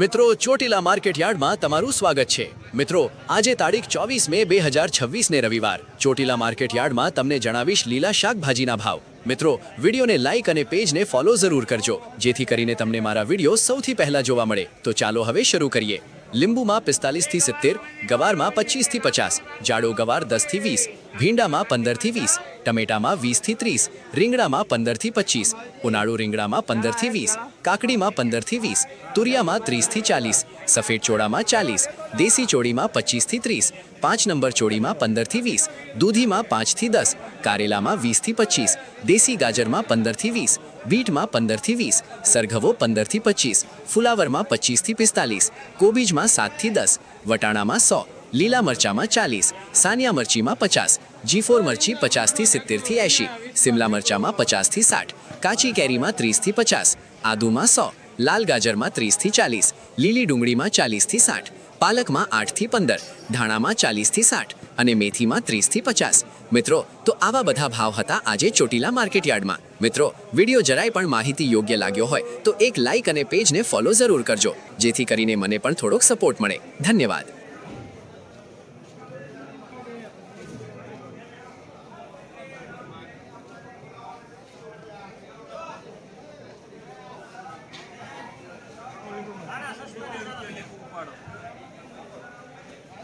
મિત્રો ચોટીલા માર્કેટ યાર્ડમાં તમારું સ્વાગત છે। મિત્રો આજે તારીખ 24 મે 2026 ને રવિવાર ચોટીલા માર્કેટ યાર્ડમાં તમને જણાવીશ લીલા શાકભાજીના ભાવ। મિત્રો વિડીયોને લાઈક અને પેજને ફોલો જરૂર કરજો જેથી કરીને તમને મારા વિડીયો સૌથી પહેલા જોવા મળે। તો ચાલો હવે શરૂ કરીએ। લીંબુમાં 45 થી 70, ગવારમાં 25 થી 50, જાડો ગવાર 10 થી 20, ભીંડામાં 15 થી 20, ટમેટામાં 20 થી 30, રીંગણામાં 15 થી 25, ઉનાળુ રીંગણામાં 15 થી 20, કાકડીમાં 15 થી 20, તુરિયામાં 30 થી 40, સફેદ ચોળામાં 40, દેશી ચોળીમાં 25 થી 30, 5 નંબર ચોળીમાં 15 થી 20, દૂધીમાં 5 થી 10, કારેલામાં 20 થી 25, દેશી ગાજરમાં 15 થી 20, બીટમાં 15 થી 20, સરઘવો 15 થી 25, ફુલાવરમાં 25 થી 45, કોબીજમાં 7 થી 10, વટાણામાં 100, લીલા મરચામાં 40, સાનિયા મરચીમાં 50, G4 મરચી 50 થી 70 થી 80, સિમલા મરચામાં 50 થી 60, કાચી કેરીમાં 30 થી 50, આદુમાં 100, લાલ ગાજરમાં 30 થી 40, લીલી ડુંગળીમાં 40 થી 60, પાલકમાં 8 થી 15, ધાણામાં 40 થી 60 અને મેથીમાં 30 થી 50। મિત્રો તો આવા બધા ભાવ હતા આજે ચોટીલા માર્કેટ યાર્ડમાં। મિત્રો વિડીયો જરાય પણ માહિતી યોગ્ય લાગ્યો હોય તો એક લાઈક અને પેજને ફોલો જરૂર કરજો જેથી કરીને મને પણ થોડોક સપોર્ટ મળે। ધન્યવાદ।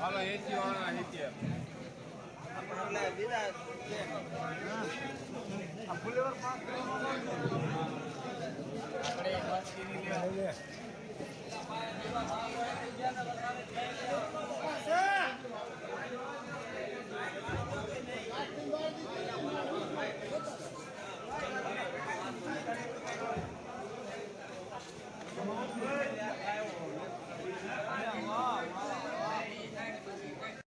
હાલો એથી વાળા એથી આપણે દીધા આ ફુલેવર પાક આપણે એક વાત કરી લે